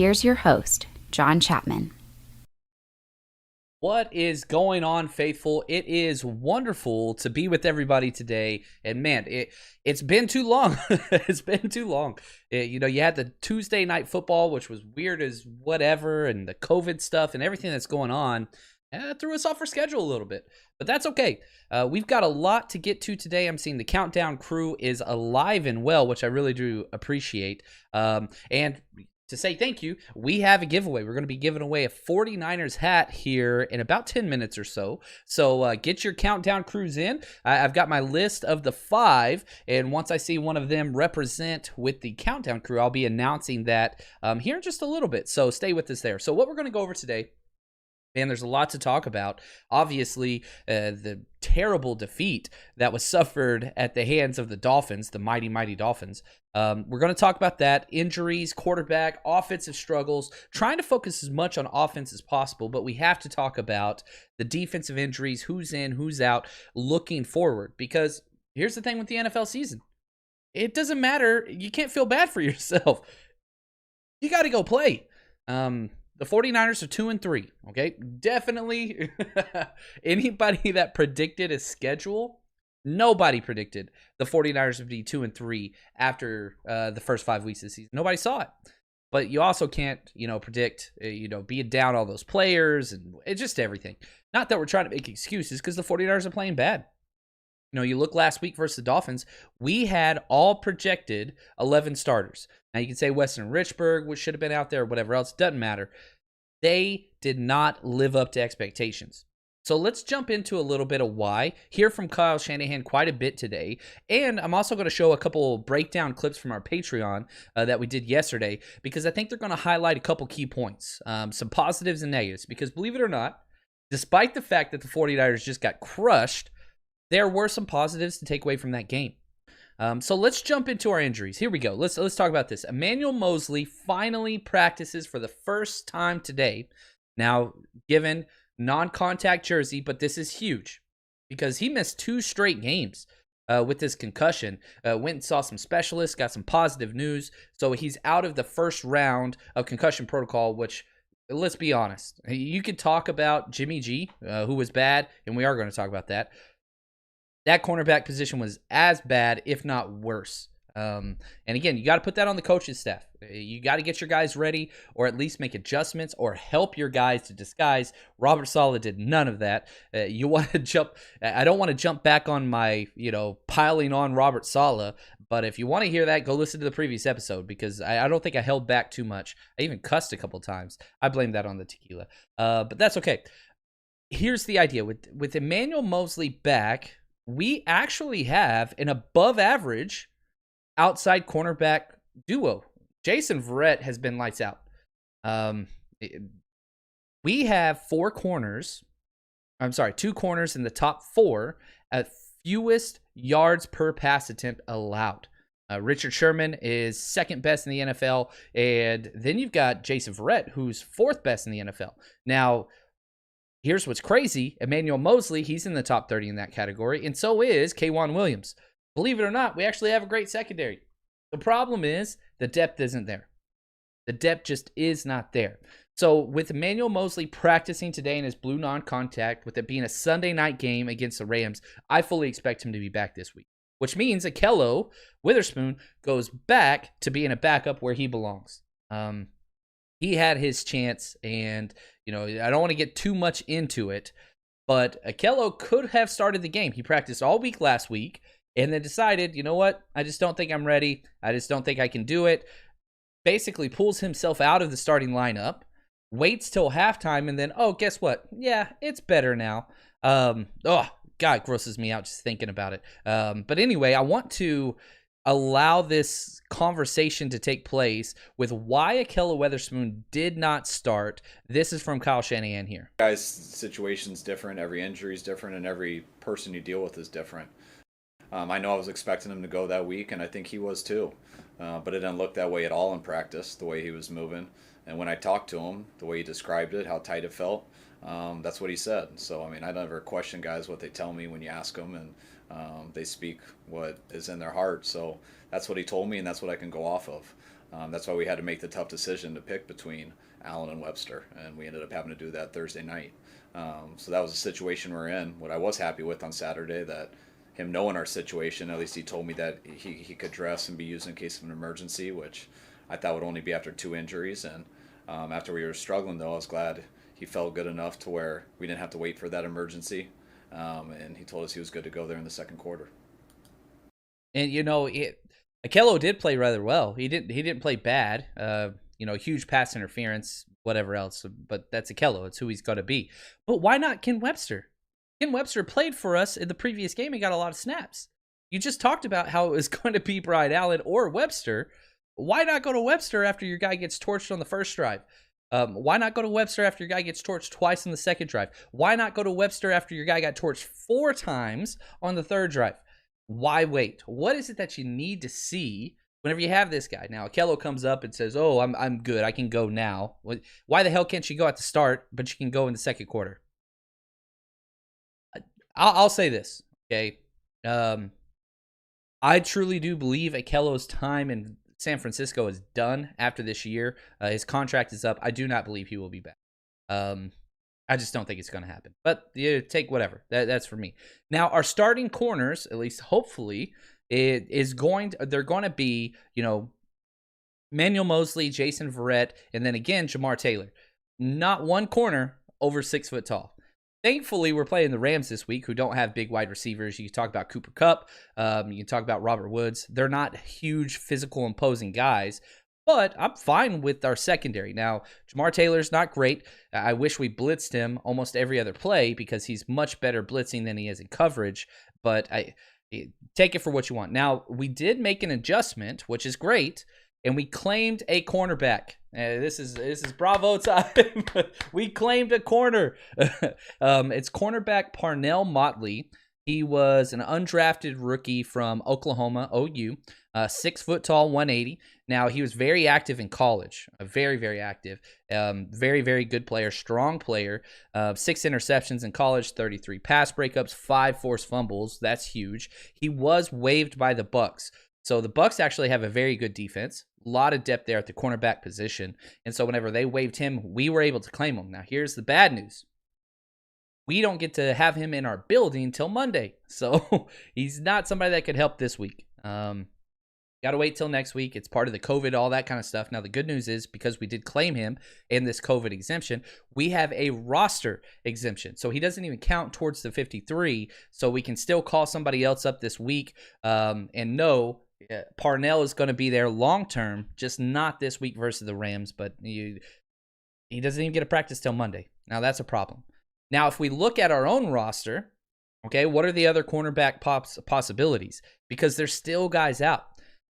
here's your host, John Chapman. What is going on, faithful? It is wonderful to be with everybody today. And man, it's been too long. It's been too long. You had the Tuesday night football, which was weird as whatever, and the COVID stuff and everything that's going on. Threw us off our schedule a little bit, but that's okay. We've got a lot to get to today. I'm seeing the countdown crew is alive and well, which I really do appreciate. And to say thank you, we have a giveaway. We're going to be giving away a 49ers hat here in about 10 minutes or so. So get your countdown crews in. I've got my list of the 5, and once I see one of them represent with the countdown crew, I'll be announcing that here in just a little bit. So stay with us there. So what we're going to go over today, man, there's a lot to talk about. Obviously, the terrible defeat that was suffered at the hands of the Dolphins, the mighty, mighty Dolphins. We're going to talk about that. Injuries, quarterback, offensive struggles, trying to focus as much on offense as possible, but we have to talk about the defensive injuries, who's in, who's out, looking forward. Because here's the thing with the NFL season. It doesn't matter. You can't feel bad for yourself. You got to go play. The 49ers are 2-3, okay? Definitely anybody that predicted a schedule, nobody predicted the 49ers would be 2-3 after the first 5 weeks of the season. Nobody saw it. But you also can't, predict, being down all those players and it's just everything. Not that we're trying to make excuses because the 49ers are playing bad. You look last week versus the Dolphins, we had all projected 11 starters. Now, you can say Weston Richburg, which should have been out there, or whatever else. Doesn't matter. They did not live up to expectations. So let's jump into a little bit of why. Hear from Kyle Shanahan quite a bit today. And I'm also going to show a couple breakdown clips from our Patreon that we did yesterday, because I think they're going to highlight a couple key points, some positives and negatives. Because believe it or not, despite the fact that the 49ers just got crushed, there were some positives to take away from that game. So let's jump into our injuries. Here we go. Let's talk about this. Emmanuel Moseley finally practices for the first time today. Now, given non-contact jersey, but this is huge because he missed 2 straight games with this concussion. Went and saw some specialists, got some positive news. So he's out of the first round of concussion protocol, which, let's be honest, you could talk about Jimmy G, who was bad, and we are going to talk about that. That cornerback position was as bad, if not worse. And again, you got to put that on the coaching staff. You got to get your guys ready, or at least make adjustments, or help your guys to disguise. Robert Saleh did none of that. You want to jump? I don't want to jump back on my, piling on Robert Saleh. But if you want to hear that, go listen to the previous episode, because I don't think I held back too much. I even cussed a couple times. I blame that on the tequila. But that's okay. Here's the idea with Emmanuel Moseley back. We actually have an above average outside cornerback duo. Jason Verrett has been lights out. We have 2 corners in the top 4 at fewest yards per pass attempt allowed. Richard Sherman is second best in the NFL. And then you've got Jason Verrett, who's 4th best in the NFL. Now, here's what's crazy. Emmanuel Moseley, he's in the top 30 in that category, and so is K'Wan Williams. Believe it or not, we actually have a great secondary. The problem is the depth isn't there. The depth just is not there. So with Emmanuel Moseley practicing today in his blue non-contact, with it being a Sunday night game against the Rams, I fully expect him to be back this week, which means Akello Witherspoon goes back to being a backup where he belongs. He had his chance, and I don't want to get too much into it, but Akello could have started the game. He practiced all week last week and then decided, you know what? I just don't think I'm ready. I just don't think I can do it. Basically pulls himself out of the starting lineup, waits till halftime, and then, oh, guess what? Yeah, it's better now. God, it grosses me out just thinking about it. But anyway, I want to allow this conversation to take place with why Akello Witherspoon did not start. This is from Kyle Shanahan here. Guys, situation's different. Every injury is different, and every person you deal with is different. I know I was expecting him to go that week, and I think he was too. But it didn't look that way at all in practice, the way he was moving. And when I talked to him, the way he described it, how tight it felt, that's what he said. So, I mean, I never question guys what they tell me when you ask them, and they speak what is in their heart. So that's what he told me, and that's what I can go off of. That's why we had to make the tough decision to pick between Allen and Webster, and we ended up having to do that Thursday night. So that was a situation we're in. What I was happy with on Saturday, that him knowing our situation, at least he told me that he could dress and be used in case of an emergency, which I thought would only be after 2 injuries. And after we were struggling, though, I was glad he felt good enough to where we didn't have to wait for that emergency. And he told us he was good to go there in the second quarter. And Akello did play rather well. He didn't play bad. Huge pass interference, whatever else. But that's Akello. It's who he's got to be. But why not Ken Webster? Ken Webster played for us in the previous game and got a lot of snaps. You just talked about how it was going to be Brian Allen or Webster. Why not go to Webster after your guy gets torched on the first drive? Why not go to Webster after your guy gets torched twice on the second drive? Why not go to Webster after your guy got torched 4 times on the third drive? Why wait? What is it that you need to see whenever you have this guy? Now, Akello comes up and says, "Oh, I'm good. I can go now." Why the hell can't you go at the start, but you can go in the second quarter? I'll say this, okay? I truly do believe Akello's time in San Francisco is done after this year. His contract is up. I do not believe he will be back. I just don't think it's going to happen. But take whatever. That's for me. Now, our starting corners, at least hopefully, they're going to be, Manuel Mosley, Jason Verrett, and then again, Jamar Taylor. Not one corner over 6 foot tall. Thankfully, we're playing the Rams this week, who don't have big wide receivers. You can talk about Cooper Kupp. You can talk about Robert Woods. They're not huge, physical, imposing guys, but I'm fine with our secondary. Now, Jamar Taylor's not great. I wish we blitzed him almost every other play because he's much better blitzing than he is in coverage, but I take it for what you want. Now, we did make an adjustment, which is great, and we claimed a cornerback. This is Bravo time. We claimed a corner. It's cornerback Parnell Motley. He was an undrafted rookie from Oklahoma, OU, 6 foot tall, 180. Now, he was very active in college, very, very active. Very, very good player, strong player. 6 interceptions in college, 33 pass breakups, 5 forced fumbles. That's huge. He was waived by the Bucs. So the Bucs actually have a very good defense. A lot of depth there at the cornerback position. And so whenever they waived him, we were able to claim him. Now, here's the bad news. We don't get to have him in our building until Monday. So he's not somebody that could help this week. Got to wait till next week. It's part of the COVID, all that kind of stuff. Now, the good news is because we did claim him in this COVID exemption, we have a roster exemption. So he doesn't even count towards the 53. So we can still call somebody else up this week and know Parnell is going to be there long term, just not this week versus the Rams. But he doesn't even get a practice till Monday. Now, that's a problem. Now, if we look at our own roster, okay, what are the other cornerback possibilities? Because there's still guys out.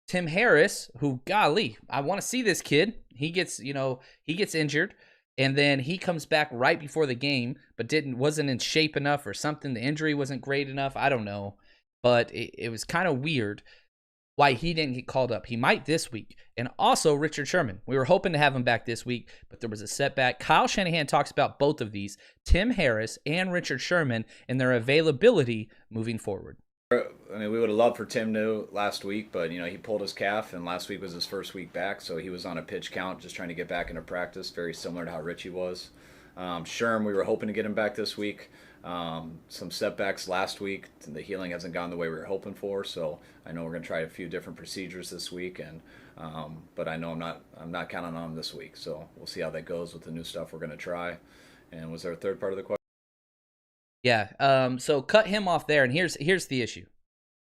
Tim Harris, who, golly, I want to see this kid. He gets injured, and then he comes back right before the game, but wasn't in shape enough or something. The injury wasn't great enough. I don't know, but it was kind of weird why he didn't get called up. He might this week. And also Richard Sherman. We were hoping to have him back this week, but there was a setback. Kyle Shanahan talks about both of these, Tim Harris and Richard Sherman, and their availability moving forward. I mean, we would have loved for Tim to last week, but, he pulled his calf, and last week was his first week back, so he was on a pitch count, just trying to get back into practice, very similar to how Richie was. Sherm, we were hoping to get him back this week. Some setbacks last week. The healing hasn't gone the way we were hoping for, so I know we're going to try a few different procedures this week, and but I know I'm not counting on him this week, so we'll see how that goes with the new stuff we're going to try. And was there a third part of the question? Yeah, so cut him off there, and here's the issue.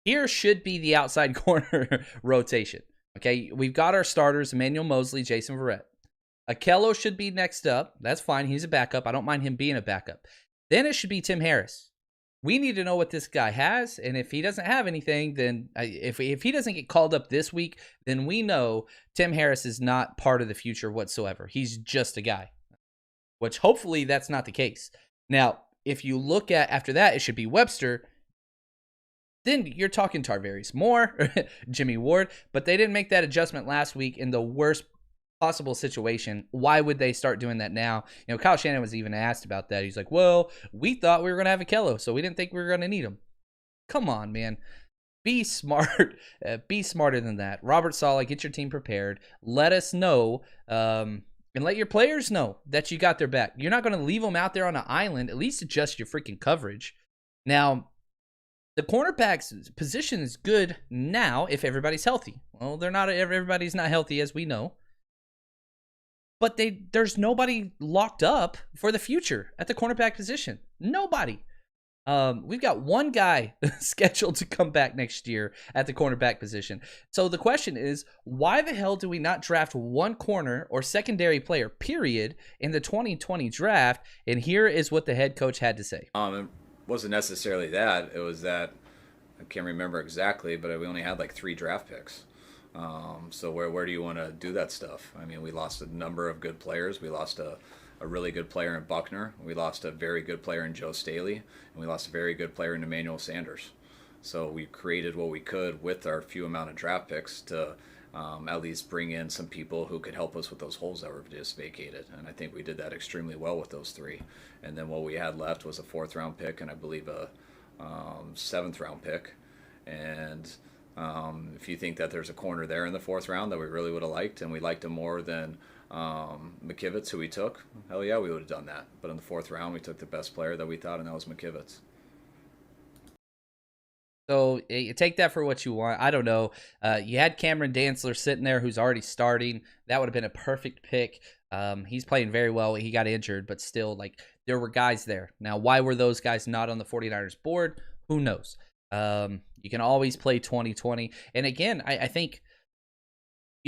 Here should be the outside corner rotation. Okay, we've got our starters, Emmanuel Mosley, Jason Verrett. Akello should be next up. That's fine. He's a backup. I don't mind him being a backup. Then it should be Tim Harris. We need to know what this guy has, and if he doesn't have anything, then if he doesn't get called up this week, then we know Tim Harris is not part of the future whatsoever. He's just a guy, which hopefully that's not the case. Now, if you look at after that, it should be Webster. Then you're talking Tarvarius Moore, Jimmy Ward, but they didn't make that adjustment last week in the worst possible situation. Why would they start doing that now? Kyle Shanahan was even asked about that. He's like, well, we thought we were going to have Akello, so we didn't think we were going to need him. Come on, man. be smart. Be smarter than that. Robert Saleh, get your team prepared. Let us know, and let your players know that you got their back. You're not going to leave them out there on an island. At least adjust your freaking coverage. Now, the cornerback's position is good now if everybody's healthy. Well, they're not. Everybody's not healthy, as we know. But there's nobody locked up for the future at the cornerback position. Nobody. We've got one guy scheduled to come back next year at the cornerback position. So the question is, why the hell do we not draft one corner or secondary player, period, in the 2020 draft? And here is what the head coach had to say. It wasn't necessarily that. It was that, I can't remember exactly, but we only had like 3 draft picks. So where do you want to do that stuff? I mean, we lost a number of good players. We lost a really good player in Buckner. We lost a very good player in Joe Staley. And we lost a very good player in Emmanuel Sanders. So we created what we could with our few amount of draft picks to at least bring in some people who could help us with those holes that were just vacated. And I think we did that extremely well with those 3. And then what we had left was a 4th round pick and I believe a 7th round pick. And if you think that there's a corner there in the 4th round that we really would have liked, and we liked him more than McKivitz, who we took, hell yeah, we would have done that. But in the 4th round, we took the best player that we thought, and that was McKivitz. So you take that for what you want. I don't know. You had Cameron Dantzler sitting there who's already starting. That would have been a perfect pick. He's playing very well. He got injured, but still, like, there were guys there. Now, why were those guys not on the 49ers board? Who knows? You can always play 2020. And again, I think,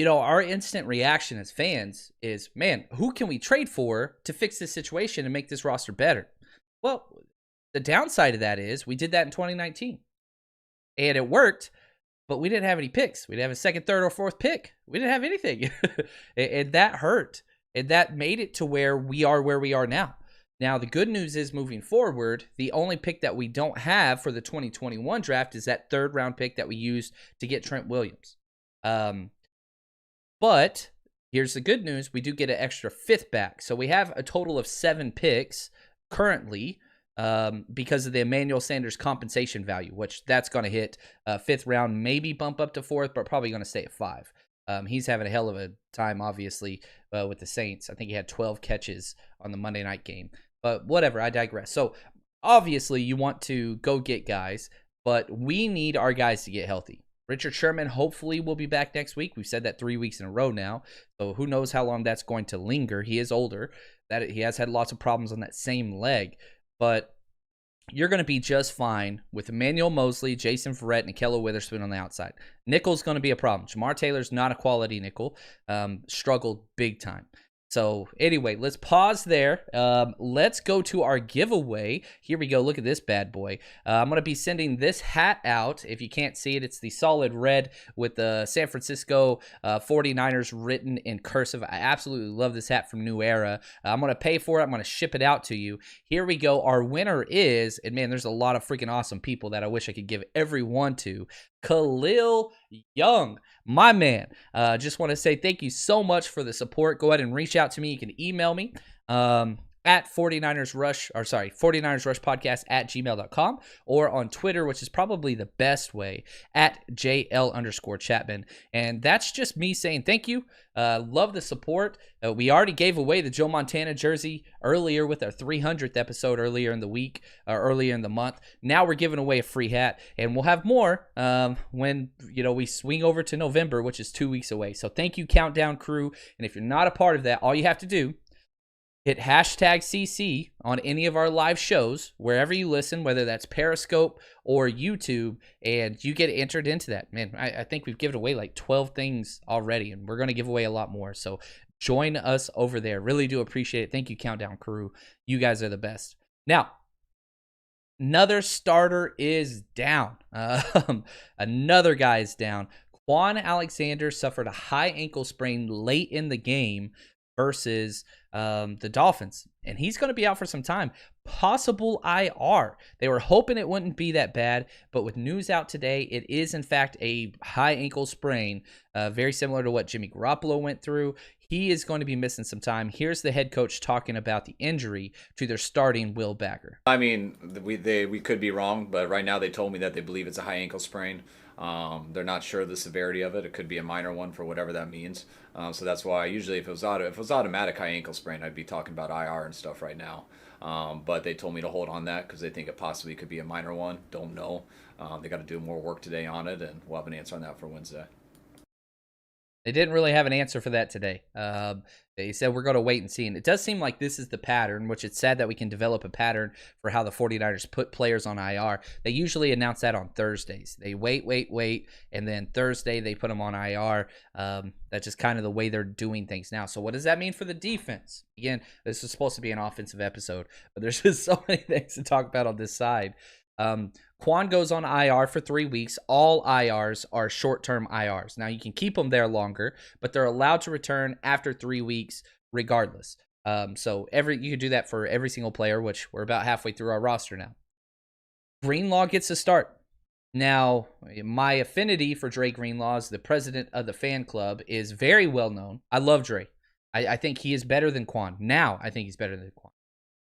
our instant reaction as fans is, man, who can we trade for to fix this situation and make this roster better? Well, the downside of that is we did that in 2019. And it worked, but we didn't have any picks. We didn't have a 2nd, 3rd, or 4th pick. We didn't have anything. And that hurt. And that made it to where we are now. Now, the good news is moving forward, the only pick that we don't have for the 2021 draft is that 3rd round pick that we used to get Trent Williams. But here's the good news. We do get an extra 5th back. So we have a total of 7 picks currently because of the Emmanuel Sanders compensation value, which that's going to hit 5th round, maybe bump up to 4th, but probably going to stay at 5. He's having a hell of a time, obviously, with the Saints. I think he had 12 catches on the Monday night game. But whatever, I digress. So obviously you want to go get guys, but we need our guys to get healthy. Richard Sherman hopefully will be back next week. We've said that 3 weeks in a row now. So who knows how long that's going to linger. He is older. That he has had lots of problems on that same leg. But you're going to be just fine with Emmanuel Mosley, Jason Verrett, and Ahkello Witherspoon on the outside. Nickel's going to be a problem. Jamar Taylor's not a quality nickel. Struggled big time. So anyway, let's pause there. Let's go to our giveaway. Here we go. Look at this bad boy. I'm going to be sending this hat out. If you can't see it, it's the solid red with the San Francisco 49ers written in cursive. I absolutely love this hat from New Era. I'm going to pay for it. I'm going to ship it out to you. Here we go. Our winner is, and man, there's a lot of freaking awesome people that I wish I could give everyone to. Khalil Young, my man. Just want to say thank you so much for the support. Go ahead and reach out to me. You can email me at 49ers Rush podcast at gmail.com, or on Twitter, which is probably the best way, at JL_Chapman. And that's just me saying thank you. Love the support. We already gave away the Joe Montana jersey earlier with our 300th episode earlier in the week, earlier in the month. Now we're giving away a free hat, and we'll have more when we swing over to November, which is 2 weeks away. So thank you, Countdown Crew. And if you're not a part of that, all you have to do, hit hashtag CC on any of our live shows, wherever you listen, whether that's Periscope or YouTube, and you get entered into that. Man, I think we've given away like 12 things already, and we're going to give away a lot more. So join us over there. Really do appreciate it. Thank you, Countdown Crew. You guys are the best. Now, another starter is down. Another guy is down. Quan Alexander suffered a high ankle sprain late in the game versus the Dolphins, and he's going to be out for some time. Possible IR. They were hoping it wouldn't be that bad, but with news out today, it is in fact a high ankle sprain, very similar to what Jimmy Garoppolo went through. He is going to be missing some time. Here's the head coach talking about the injury to their starting Will Backer. I mean, we could be wrong, but right now they told me that they believe it's a high ankle sprain. They're not sure the severity of it. It could be a minor one for whatever that means. So that's why usually if it was automatic high ankle sprain, I'd be talking about IR and stuff right now. But they told me to hold on that because they think it possibly could be a minor one. Don't know. They got to do more work today on it, and we'll have an answer on that for Wednesday. They didn't really have an answer for that today. They said we're going to wait and see. And it does seem like this is the pattern, which it's sad that we can develop a pattern for how the 49ers put players on IR. They usually announce that on Thursdays. They wait, and then Thursday they put them on IR. That's just kind of the way they're doing things now. So what does that mean for the defense? Again, this is supposed to be an offensive episode, but there's just so many things to talk about on this side. Quan goes on IR for 3 weeks. All IRs are short-term IRs. Now, you can keep them there longer, but they're allowed to return after 3 weeks regardless. So you could do that for every single player, which we're about halfway through our roster now. Greenlaw gets a start. Now, my affinity for Dre Greenlaw as the president of the fan club is very well known. I love Dre. I think he is better than Quan. Now, I think he's better than Quan.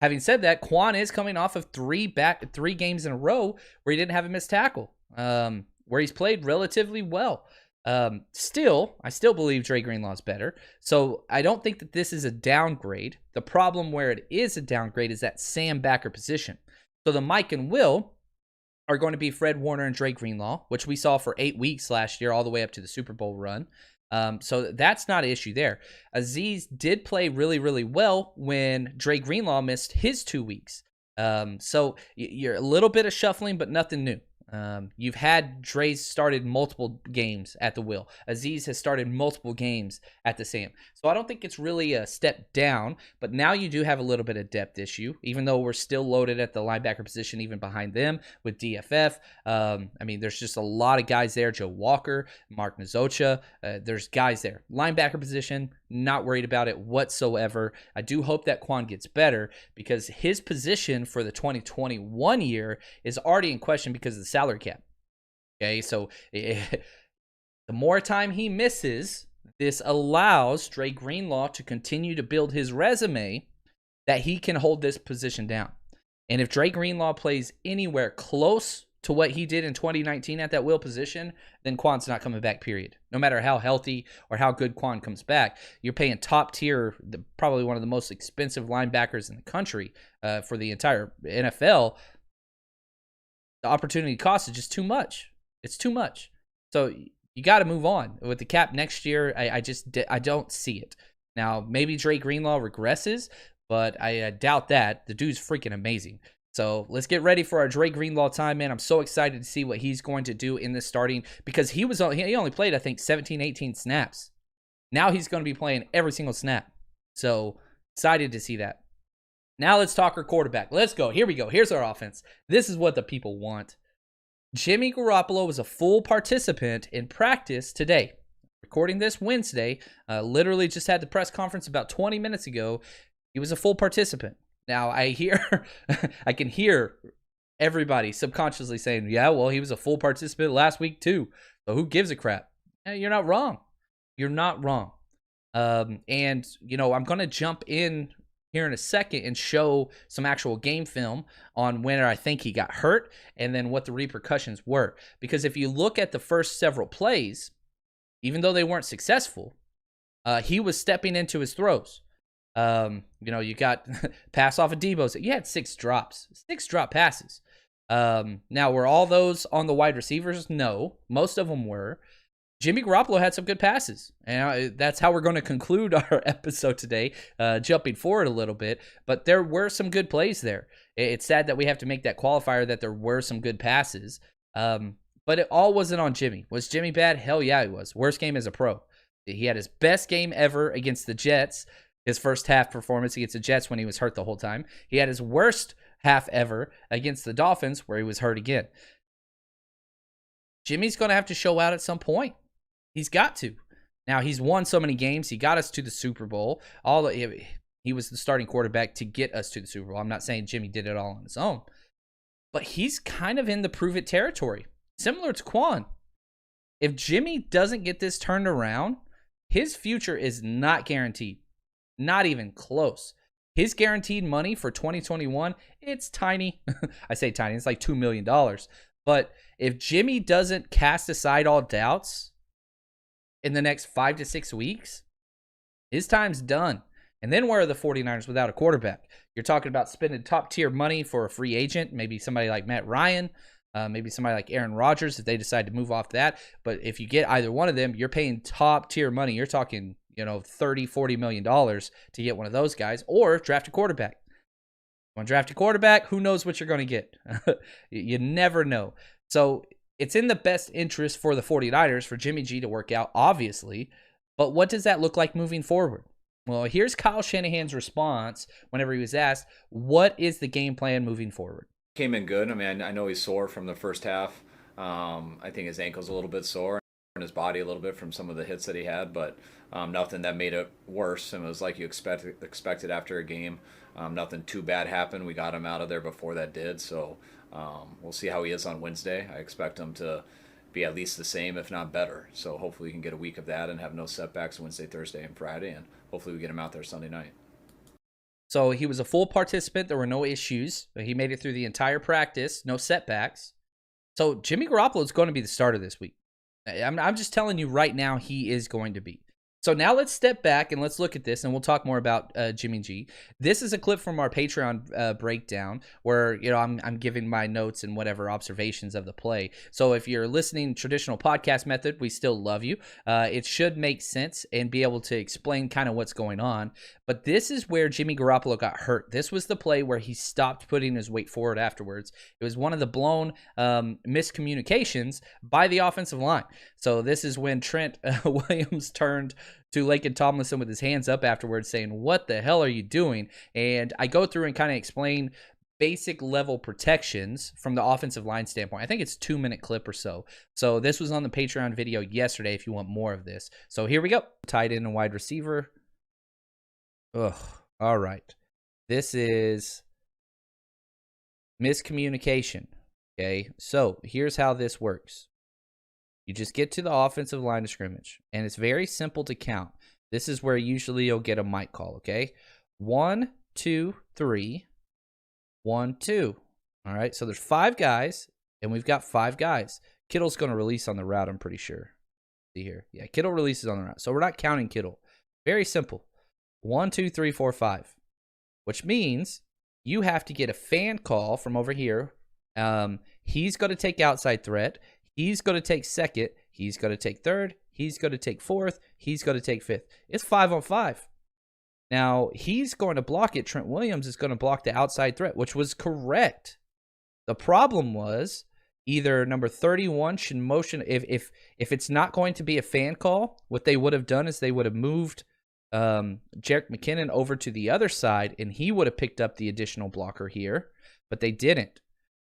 Having said that, Quan is coming off of three games in a row where he didn't have a missed tackle, where he's played relatively well. I still believe Dre Greenlaw is better. So I don't think that this is a downgrade. The problem where it is a downgrade is that Sam backer position. So the Mike and Will are going to be Fred Warner and Dre Greenlaw, which we saw for 8 weeks last year, all the way up to the Super Bowl run. So that's not an issue there. Azeez did play really, really well when Dre Greenlaw missed his 2 weeks. So you're a little bit of shuffling, but nothing new. You've had Dre started multiple games at the Will. Azeez has started multiple games at the Sam. So I don't think it's really a step down, but now you do have a little bit of depth issue, even though we're still loaded at the linebacker position, even behind them with DFF. There's just a lot of guys there. Joe Walker, Mark Nzocha. There's guys there. Linebacker position, not worried about it whatsoever. I do hope that Quan gets better because his position for the 2021 year is already in question because of the salary cap. Okay, so the more time he misses, this allows Dre Greenlaw to continue to build his resume that he can hold this position down. And if Dre Greenlaw plays anywhere close to what he did in 2019 at that Will position, then Quan's not coming back, period. No matter how healthy or how good Quan comes back, you're paying top tier, probably one of the most expensive linebackers in the country for the entire NFL. The opportunity cost is just too much. It's too much. So you got to move on. With the cap next year, I don't see it. Now, maybe Dre Greenlaw regresses, but I doubt that. The dude's freaking amazing. So let's get ready for our Dre Greenlaw time, man. I'm so excited to see what he's going to do in this starting because he only played, I think, 17, 18 snaps. Now he's going to be playing every single snap. So excited to see that. Now let's talk our quarterback. Let's go. Here we go. Here's our offense. This is what the people want. Jimmy Garoppolo was a full participant in practice today. Recording this Wednesday, literally just had the press conference about 20 minutes ago. He was a full participant. Now I can hear everybody subconsciously saying, yeah, well, he was a full participant last week too. So who gives a crap? You're not wrong. You're not wrong. I'm going to jump in here in a second and show some actual game film on when I think he got hurt and then what the repercussions were. Because if you look at the first several plays, even though they weren't successful, he was stepping into his throws. You got pass off of Debo's. You had 6 drop passes. Now, were all those on the wide receivers? No, most of them were. Jimmy Garoppolo had some good passes, and that's how we're going to conclude our episode today, jumping forward a little bit. But there were some good plays there. It's sad that we have to make that qualifier that there were some good passes, but it all wasn't on Jimmy. Was Jimmy bad? Hell yeah, he was. Worst game as a pro. He had his best game ever against the Jets, his first half performance against the Jets when he was hurt the whole time. He had his worst half ever against the Dolphins where he was hurt again. Jimmy's going to have to show out at some point. He's got to. Now, he's won so many games. He got us to the Super Bowl. He was the starting quarterback to get us to the Super Bowl. I'm not saying Jimmy did it all on his own. But he's kind of in the prove-it territory, similar to Quan. If Jimmy doesn't get this turned around, his future is not guaranteed. Not even close. His guaranteed money for 2021, it's tiny. I say tiny. It's like $2 million. But if Jimmy doesn't cast aside all doubts in the next 5 to 6 weeks, his time's done. And then where are the 49ers without a quarterback? You're talking about spending top-tier money for a free agent, maybe somebody like Matt Ryan, maybe somebody like Aaron Rodgers if they decide to move off that. But if you get either one of them, you're paying top-tier money. You're talking, $30, $40 million to get one of those guys, or draft a quarterback. Want to draft a quarterback? Who knows what you're going to get? You never know. So it's in the best interest for the 49ers for Jimmy G to work out, obviously. But what does that look like moving forward? Well, here's Kyle Shanahan's response whenever he was asked, what is the game plan moving forward? Came in good. I mean, I know he's sore from the first half. I think his ankle's a little bit sore and his body a little bit from some of the hits that he had, but nothing that made it worse. And it was like you expected after a game. Nothing too bad happened. We got him out of there before that did. So we'll see how he is on Wednesday. I expect him to be at least the same, if not better. So hopefully we can get a week of that and have no setbacks Wednesday, Thursday, and Friday. And hopefully we get him out there Sunday night. So he was a full participant. There were no issues. He made it through the entire practice. No setbacks. So Jimmy Garoppolo is going to be the starter this week. I'm just telling you right now he is going to be. So now let's step back and let's look at this, and we'll talk more about Jimmy G. This is a clip from our Patreon breakdown where I'm giving my notes and whatever observations of the play. So if you're listening traditional podcast method, we still love you. It should make sense and be able to explain kind of what's going on. But this is where Jimmy Garoppolo got hurt. This was the play where he stopped putting his weight forward afterwards. It was one of the blown miscommunications by the offensive line. So this is when Trent Williams turned to Laken Tomlinson with his hands up afterwards saying, what the hell are you doing? And I go through and kind of explain basic level protections from the offensive line standpoint. I think it's a 2-minute clip or so. So this was on the Patreon video yesterday if you want more of this. So here we go. Tight end and wide receiver. Ugh. All right. This is miscommunication. Okay. So here's how this works. You just get to the offensive line of scrimmage, and it's very simple to count. This is where usually you'll get a mic call, okay? 1, 2, 3, 1, 2. All right, so there's 5 guys, and we've got 5 guys. Kittle's going to release on the route, I'm pretty sure. See here. Yeah, Kittle releases on the route. So we're not counting Kittle. Very simple. 1, 2, 3, 4, 5, which means you have to get a fan call from over here. He's going to take outside threat. He's going to take second. He's going to take third. He's going to take fourth. He's going to take fifth. It's 5-on-5. Now, he's going to block it. Trent Williams is going to block the outside threat, which was correct. The problem was either number 31 should motion. If it's not going to be a fan call, what they would have done is they would have moved Jerick McKinnon over to the other side, and he would have picked up the additional blocker here, but they didn't.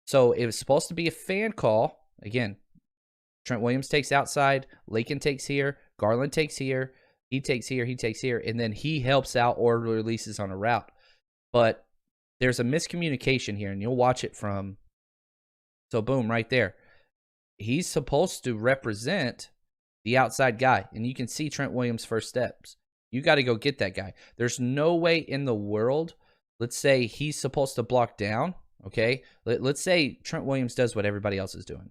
So it was supposed to be a fan call. Again, Trent Williams takes outside, Laken takes here, Garland takes here, he takes here, he takes here, and then he helps out or releases on a route. But there's a miscommunication here, and you'll watch it from, so boom, right there. He's supposed to represent the outside guy, and you can see Trent Williams' first steps. You got to go get that guy. There's no way in the world, let's say he's supposed to block down, okay? Let's say Trent Williams does what everybody else is doing.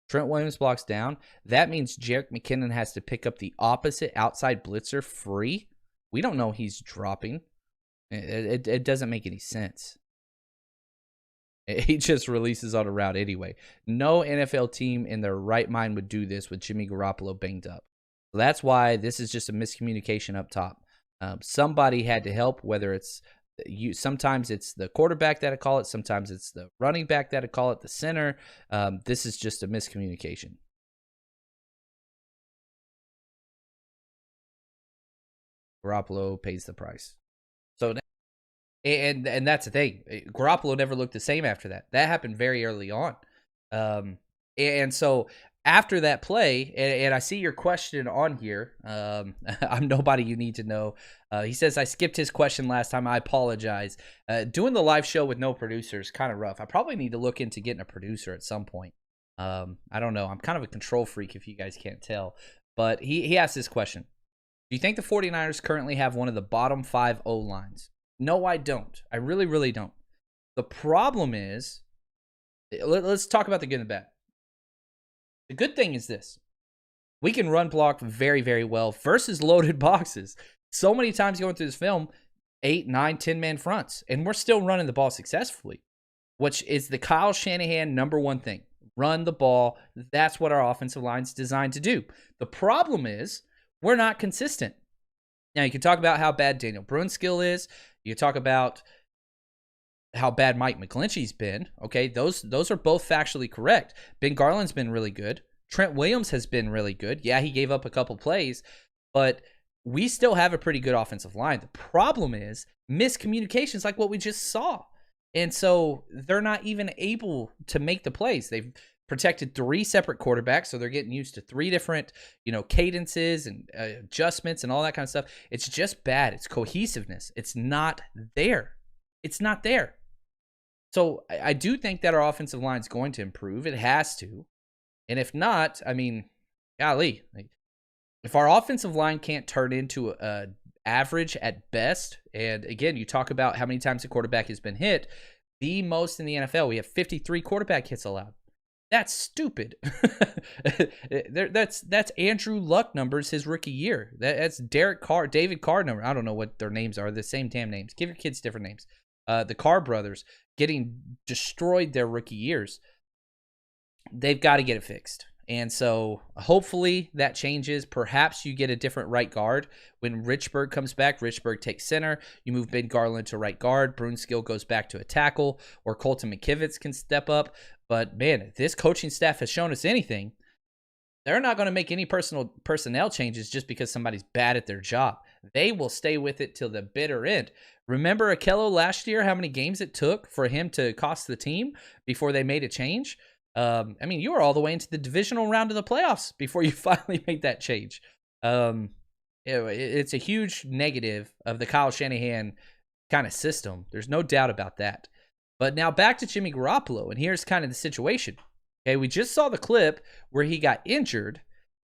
Trent Williams blocks down. That means Jerick McKinnon has to pick up the opposite outside blitzer free. We don't know he's dropping. It doesn't make any sense. He just releases on a route anyway. No NFL team in their right mind would do this with Jimmy Garoppolo banged up. So that's why this is just a miscommunication up top. Somebody had to help, whether it's sometimes it's the quarterback that'll call it. Sometimes it's the running back that'll call it, the center. This is just a miscommunication. Garoppolo pays the price. So, and that's the thing. Garoppolo never looked the same after that. That happened very early on. And so after that play, and I see your question on here. I'm nobody you need to know. He says, I skipped his question last time. I apologize. Doing the live show with no producer is kind of rough. I probably need to look into getting a producer at some point. I don't know. I'm kind of a control freak if you guys can't tell. But he asked this question. Do you think the 49ers currently have one of the bottom 5 O-lines? No, I don't. I really, really don't. The problem is, let's talk about the good and the bad. The good thing is this. We can run block very, very well versus loaded boxes. So many times going through this film, 8, 9, 10-man fronts, and we're still running the ball successfully, which is the Kyle Shanahan number one thing. Run the ball. That's what our offensive line's designed to do. The problem is we're not consistent. Now, you can talk about how bad Daniel Brunskill is. You can talk about how bad Mike McGlinchey's been. Okay, those are both factually correct. Ben Garland's been really good. Trent Williams has been really good. Yeah, he gave up a couple plays, but we still have a pretty good offensive line. The problem is miscommunications like what we just saw. And so they're not even able to make the plays. They've protected 3 separate quarterbacks, so they're getting used to 3 different, cadences and adjustments and all that kind of stuff. It's just bad. It's cohesiveness. It's not there. It's not there. So I do think that our offensive line is going to improve. It has to. And if not, I mean, golly, if our offensive line can't turn into a average at best, and again, you talk about how many times the quarterback has been hit, the most in the NFL. We have 53 quarterback hits allowed. That's stupid. That's Andrew Luck numbers his rookie year. That's Derek Carr, David Carr number. I don't know what their names are. The same damn names. Give your kids different names. The Carr brothers getting destroyed their rookie years. They've got to get it fixed. And so hopefully that changes. Perhaps you get a different right guard. When Richburg comes back, Richburg takes center. You move Ben Garland to right guard. Brunskill goes back to a tackle, or Colton McKivitz can step up. But, man, if this coaching staff has shown us anything, they're not going to make any personnel changes just because somebody's bad at their job. They will stay with it till the bitter end. Remember Akello last year, how many games it took for him to cost the team before they made a change? You were all the way into the divisional round of the playoffs before you finally made that change. It's a huge negative of the Kyle Shanahan kind of system. There's no doubt about that. But now back to Jimmy Garoppolo, and here's kind of the situation. Okay, we just saw the clip where he got injured.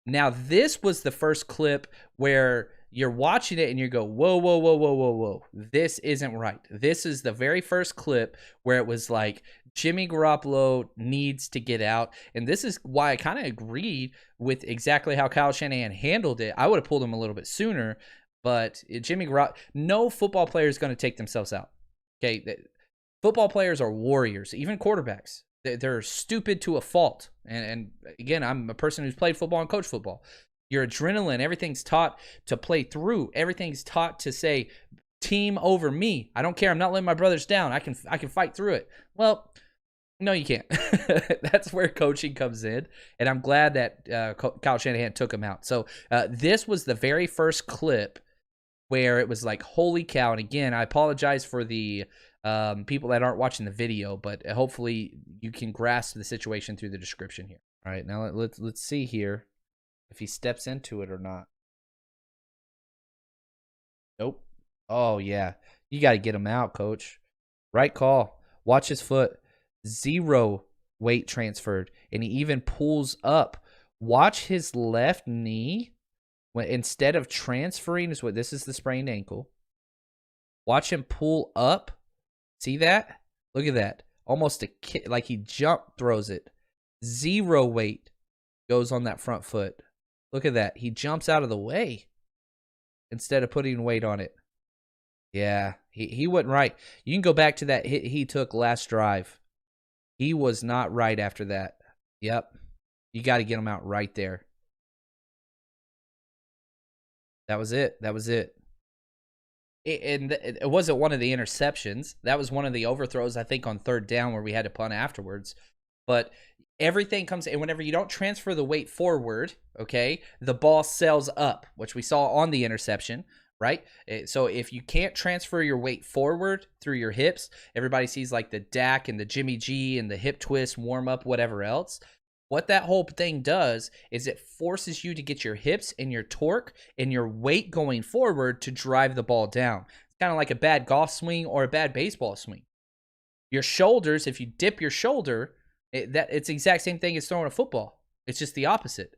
Now, this was the first clip where you're watching it and you go, whoa, whoa, whoa, whoa, whoa, whoa. This isn't right. This is the very first clip where it was like, Jimmy Garoppolo needs to get out. And this is why I kind of agreed with exactly how Kyle Shanahan handled it. I would have pulled him a little bit sooner, but Jimmy Garoppolo, no football player is going to take themselves out. Okay, football players are warriors, even quarterbacks. They're stupid to a fault. And again, I'm a person who's played football and coached football. Your adrenaline, everything's taught to play through. Everything's taught to say, team over me. I don't care. I'm not letting my brothers down. I can fight through it. Well, no, you can't. That's where coaching comes in. And I'm glad that Kyle Shanahan took him out. So this was the very first clip where it was like, holy cow. And again, I apologize for the people that aren't watching the video, but hopefully you can grasp the situation through the description here. All right, now let's see here if he steps into it or not. Nope. Oh, yeah. You got to get him out, coach. Right call. Watch his foot. 0 weight transferred, and he even pulls up. Watch his left knee. When instead of transferring, this is the sprained ankle. Watch him pull up. See that? Look at that. Almost a kick, like he throws it. 0 weight goes on that front foot. Look at that. He jumps out of the way instead of putting weight on it. Yeah, he wasn't right. You can go back to that hit he took last drive. He was not right after that. Yep. You got to get him out right there. That was it. It wasn't one of the interceptions. That was one of the overthrows, I think, on 3rd down where we had to punt afterwards. But everything comes, and whenever you don't transfer the weight forward, okay, the ball sails up, which we saw on the interception, right? So if you can't transfer your weight forward through your hips, everybody sees like the Dak and the Jimmy G and the hip twist, warm up, whatever else. What that whole thing does is it forces you to get your hips and your torque and your weight going forward to drive the ball down. It's kind of like a bad golf swing or a bad baseball swing. Your shoulders, if you dip your shoulder, it's the exact same thing as throwing a football. It's just the opposite.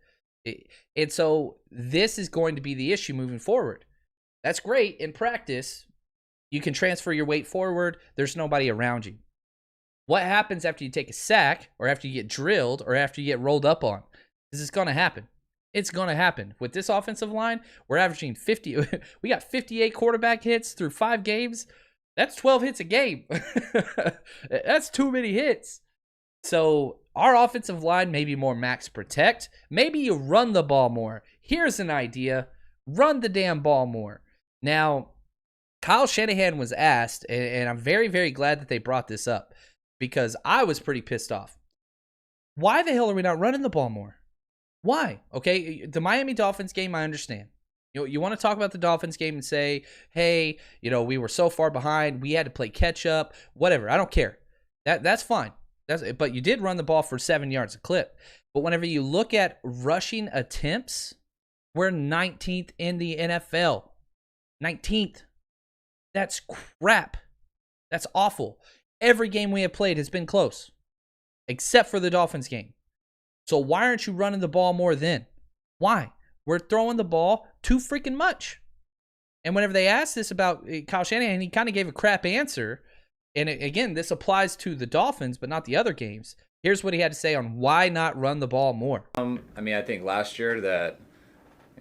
And so this is going to be the issue moving forward. That's great in practice. You can transfer your weight forward. There's nobody around you. What happens after you take a sack or after you get drilled or after you get rolled up on? Because it's going to happen. It's going to happen. With this offensive line, we're averaging 50. We got 58 quarterback hits through 5 games. That's 12 hits a game. That's too many hits. So our offensive line may be more max protect. Maybe you run the ball more. Here's an idea. Run the damn ball more. Now, Kyle Shanahan was asked, and I'm very, very glad that they brought this up because I was pretty pissed off. Why the hell are we not running the ball more? Why? Okay, the Miami Dolphins game, I understand. You want to talk about the Dolphins game and say, hey, we were so far behind, we had to play catch up, whatever. I don't care. That's fine. But you did run the ball for 7 yards a clip. But whenever you look at rushing attempts, we're 19th in the NFL. 19th. That's crap. That's awful. Every game we have played has been close, except for the Dolphins game. So why aren't you running the ball more then? Why? We're throwing the ball too freaking much. And whenever they asked this about Kyle Shanahan, he kind of gave a crap answer. And again, this applies to the Dolphins, but not the other games. Here's what he had to say on why not run the ball more. I think last year that,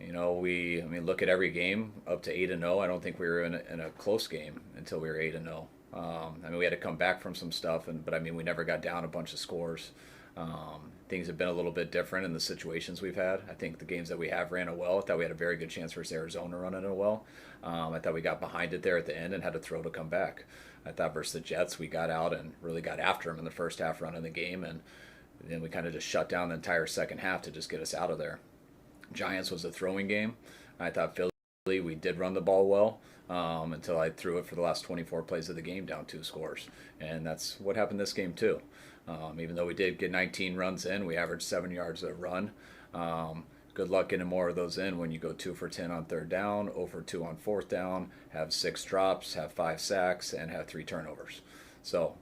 look at every game up to 8-0. I don't think we were in a close game until we were 8-0. We had to come back from some stuff, but we never got down a bunch of scores. Things have been a little bit different in the situations we've had. I think the games that we have ran it well. I thought we had a very good chance versus Arizona running it well. I thought we got behind it there at the end and had to throw to come back. I thought versus the Jets, we got out and really got after them in the first half running the game, and then we kind of just shut down the entire second half to just get us out of there. Giants was a throwing game. I thought Philly, we did run the ball well until I threw it for the last 24 plays of the game down 2 scores. And that's what happened this game too. Even though we did get 19 runs in, we averaged 7 yards a run. Good luck getting more of those in when you go 2 for 10 on 3rd down, 0 for 2 on 4th down, have 6 drops, have 5 sacks, and have 3 turnovers. So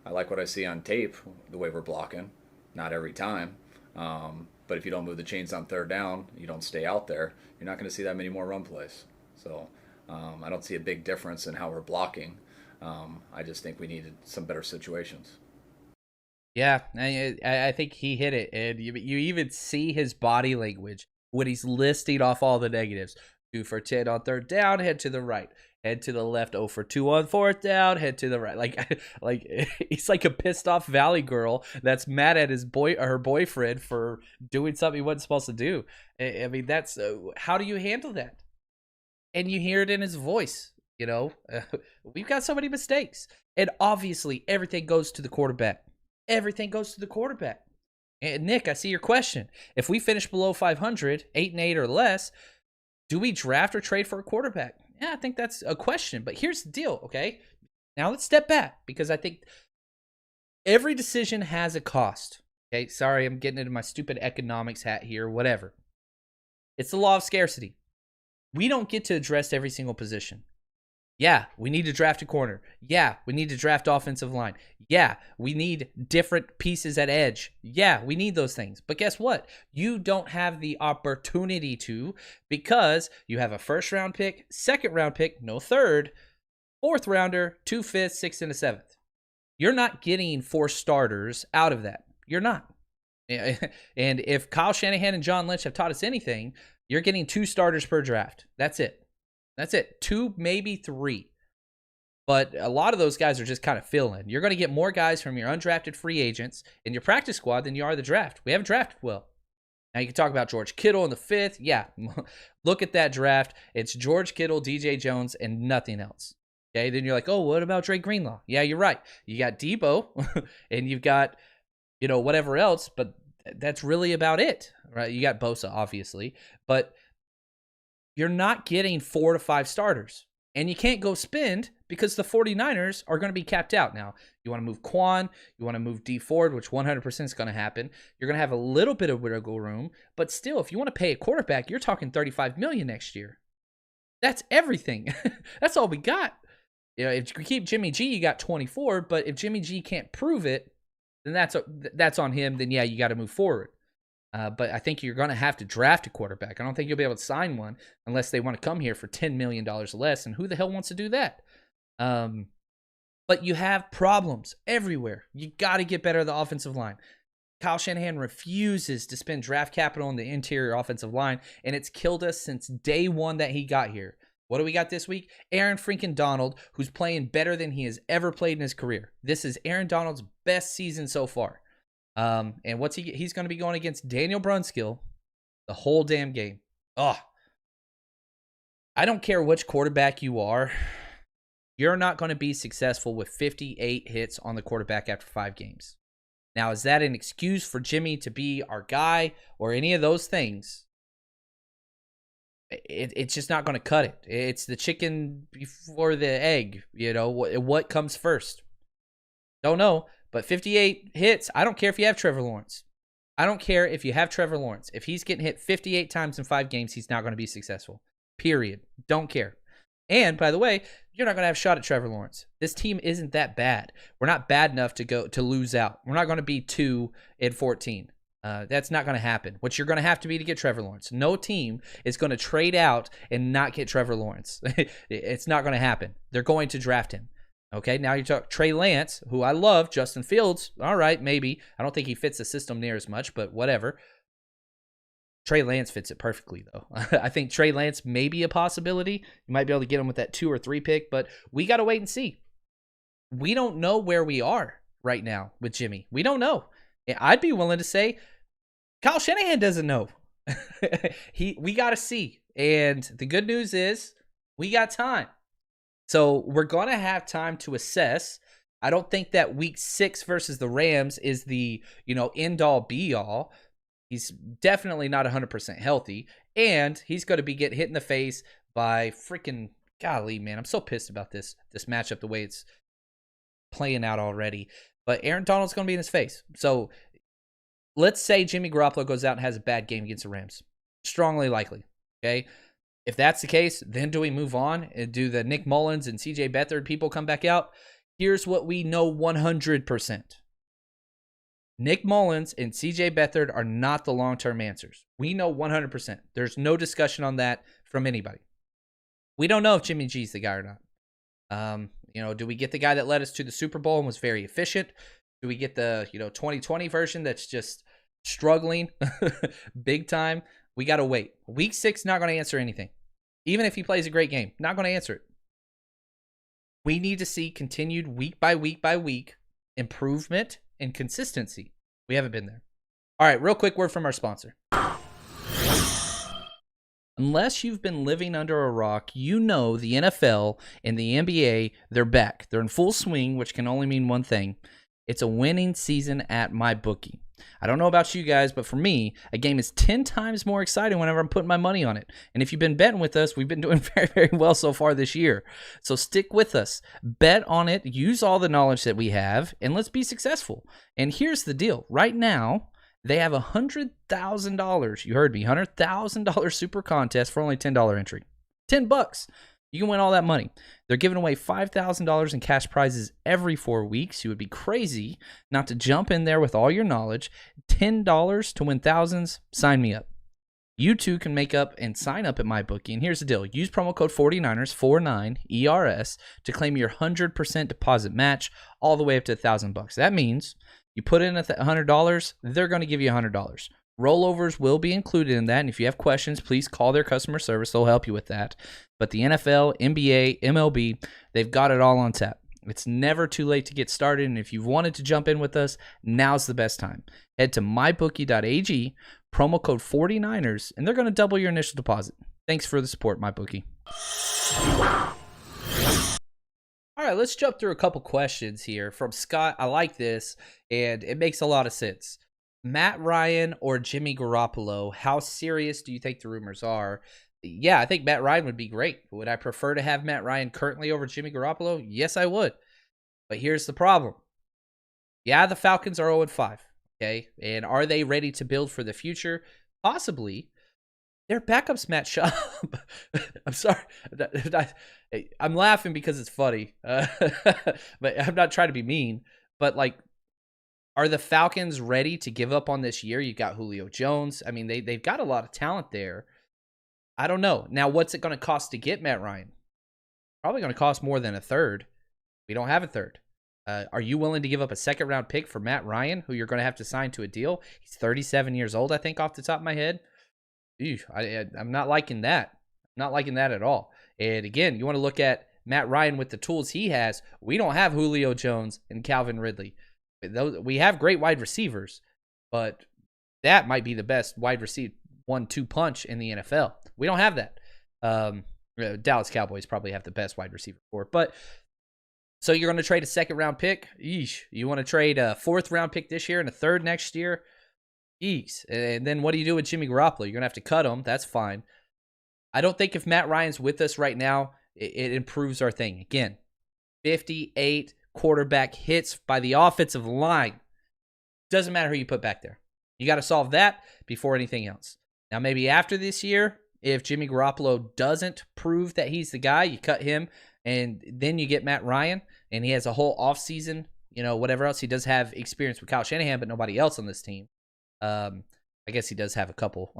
I like what I see on tape, the way we're blocking. Not every time. But if you don't move the chains on 3rd down, you don't stay out there, you're not going to see that many more run plays. So I don't see a big difference in how we're blocking. I just think we needed some better situations. Yeah, I think he hit it. And you even see his body language when he's listing off all the negatives. 2 for 10 on 3rd down, head to the right. Head to the left, 0 for 2 on 4th down, head to the right. Like he's like a pissed off Valley girl that's mad at her boyfriend for doing something he wasn't supposed to do. That's how do you handle that? And you hear it in his voice. We've got so many mistakes, and obviously everything goes to the quarterback. Everything goes to the quarterback. And Nick, I see your question. If we finish below 500, 8-8 or less, do we draft or trade for a quarterback? Yeah, I think that's a question. But here's the deal, okay? Now let's step back because I think every decision has a cost. Okay, sorry, I'm getting into my stupid economics hat here, whatever. It's the law of scarcity. We don't get to address every single position. Yeah, we need to draft a corner. Yeah, we need to draft offensive line. Yeah, we need different pieces at edge. Yeah, we need those things. But guess what? You don't have the opportunity to because you have a 1st round pick, 2nd round pick, no 3rd, 4th rounder, 2 5th, 6th, and a 7th. You're not getting 4 starters out of that. You're not. And if Kyle Shanahan and John Lynch have taught us anything, you're getting 2 starters per draft. That's it. 2, maybe 3. But a lot of those guys are just kind of fill-in. You're going to get more guys from your undrafted free agents in your practice squad than you are the draft. We haven't drafted well. Now you can talk about George Kittle in the 5th. Yeah, look at that draft. It's George Kittle, DJ Jones, and nothing else. Okay, then you're like, oh, what about Drake Greenlaw? Yeah, you're right. You got Debo, and you've got, whatever else, but that's really about it, right? You got Bosa, obviously, but you're not getting 4 to 5 starters. And you can't go spend because the 49ers are going to be capped out. Now, you want to move Quan, you want to move D Ford, which 100% is going to happen. You're going to have a little bit of wiggle room, but still, if you want to pay a quarterback, you're talking $35 million next year. That's everything. That's all we got. If you keep Jimmy G, you got 24, but if Jimmy G can't prove it, then that's on him. Then, yeah, you got to move forward. But I think you're going to have to draft a quarterback. I don't think you'll be able to sign one unless they want to come here for $10 million less. And who the hell wants to do that? But you have problems everywhere. You got to get better at the offensive line. Kyle Shanahan refuses to spend draft capital on the interior offensive line, and it's killed us since day one that he got here. What do we got this week? Aaron freaking Donald, who's playing better than he has ever played in his career. This is Aaron Donald's best season so far. And what's he's going to be going against Daniel Brunskill the whole damn game. Oh, I don't care which quarterback you are. You're not going to be successful with 58 hits on the quarterback after 5 games. Now, is that an excuse for Jimmy to be our guy or any of those things? It's just not going to cut it. It's the chicken before the egg. You know, what comes first? Don't know. But 58 hits, I don't care if you have Trevor Lawrence. I don't care if you have Trevor Lawrence. If he's getting hit 58 times in 5 games, he's not going to be successful. Period. Don't care. And, by the way, you're not going to have a shot at Trevor Lawrence. This team isn't that bad. We're not bad enough to lose out. We're not going to be 2-14. That's not going to happen. What you're going to have to be to get Trevor Lawrence. No team is going to trade out and not get Trevor Lawrence. It's not going to happen. They're going to draft him. Okay, now you talk Trey Lance, who I love. Justin Fields, all right, maybe. I don't think he fits the system near as much, but whatever. Trey Lance fits it perfectly, though. I think Trey Lance may be a possibility. You might be able to get him with that 2 or 3 pick, but we got to wait and see. We don't know where we are right now with Jimmy. We don't know. I'd be willing to say Kyle Shanahan doesn't know. We got to see. And the good news is we got time. So we're going to have time to assess. I don't think that week 6 versus the Rams is the, end-all, be-all. He's definitely not 100% healthy, and he's going to be getting hit in the face by freaking, golly, man. I'm so pissed about this matchup, the way it's playing out already. But Aaron Donald's going to be in his face. So let's say Jimmy Garoppolo goes out and has a bad game against the Rams. Strongly likely, okay? If that's the case, then do we move on? And do the Nick Mullins and CJ Beathard people come back out? Here's what we know 100%. Nick Mullins and CJ Beathard are not the long-term answers. We know 100%. There's no discussion on that from anybody. We don't know if Jimmy G's the guy or not. Do we get the guy that led us to the Super Bowl and was very efficient? Do we get the, 2020 version that's just struggling big time? We got to wait. Week 6, not going to answer anything. Even if he plays a great game, not going to answer it. We need to see continued week by week by week improvement and consistency. We haven't been there. All right, real quick word from our sponsor. Unless you've been living under a rock, you know the NFL and the NBA, they're back. They're in full swing, which can only mean one thing. It's a winning season at MyBookie. I don't know about you guys, but for me, a game is 10 times more exciting whenever I'm putting my money on it. And if you've been betting with us, we've been doing very, very well so far this year. So stick with us. Bet on it. Use all the knowledge that we have, and let's be successful. And here's the deal. Right now, they have a $100,000. You heard me. $100,000 super contest for only $10 entry. $10. You can win all that money. They're giving away $5,000 in cash prizes every 4 weeks. You would be crazy not to jump in there with all your knowledge. $10 to win thousands. Sign me up. You too can make up and sign up at MyBookie. And here's the deal. Use promo code 49ers, 49ERS, to claim your 100% deposit match all the way up to $1,000. That means you put in $100, they're going to give you $100. Rollovers will be included in that, and if you have questions, please call their customer service. They'll help you with that. But the NFL, NBA, MLB, they've got it all on tap. It's never too late to get started, and if you've wanted to jump in with us, now's the best time. Head to mybookie.ag, promo code 49ers, and they're going to double your initial deposit. Thanks for the support, MyBookie. All right, let's jump through a couple questions here from Scott. I like this, and it makes a lot of sense. Matt Ryan or Jimmy Garoppolo, how serious do you think the rumors are? Yeah, I think Matt Ryan would be great. Would I prefer to have Matt Ryan currently over Jimmy Garoppolo? Yes, I would. But here's the problem. Yeah, the Falcons are 0-5, okay? And are they ready to build for the future? Possibly. Their backup's Matt Schaub. I'm sorry. I'm laughing because it's funny. But I'm not trying to be mean. But, are the Falcons ready to give up on this year? You got Julio Jones. I mean, they've got a lot of talent there. I don't know. Now, what's it going to cost to get Matt Ryan? Probably going to cost more than a third. We don't have a third. Are you willing to give up a second-round pick for Matt Ryan, who you're going to have to sign to a deal? He's 37 years old, I think, off the top of my head. Eesh, I'm not liking that. Not liking that at all. And again, you want to look at Matt Ryan with the tools he has. We don't have Julio Jones and Calvin Ridley. We have great wide receivers, but that might be the best wide receiver 1-2 punch in the NFL. We don't have that. Dallas Cowboys probably have the best wide receiver core, but so you're going to trade a second-round pick? Yeesh. You want to trade a fourth-round pick this year and a third next year? Yeesh. And then what do you do with Jimmy Garoppolo? You're going to have to cut him. That's fine. I don't think if Matt Ryan's with us right now, it improves our thing. Again, 58 quarterback hits by the offensive line. Doesn't matter who you put back there. You got to solve that before anything else. Now, maybe after this year, if Jimmy Garoppolo doesn't prove that he's the guy, you cut him, and then you get Matt Ryan, and he has a whole offseason, whatever else. He does have experience with Kyle Shanahan, but nobody else on this team. I guess he does have a couple.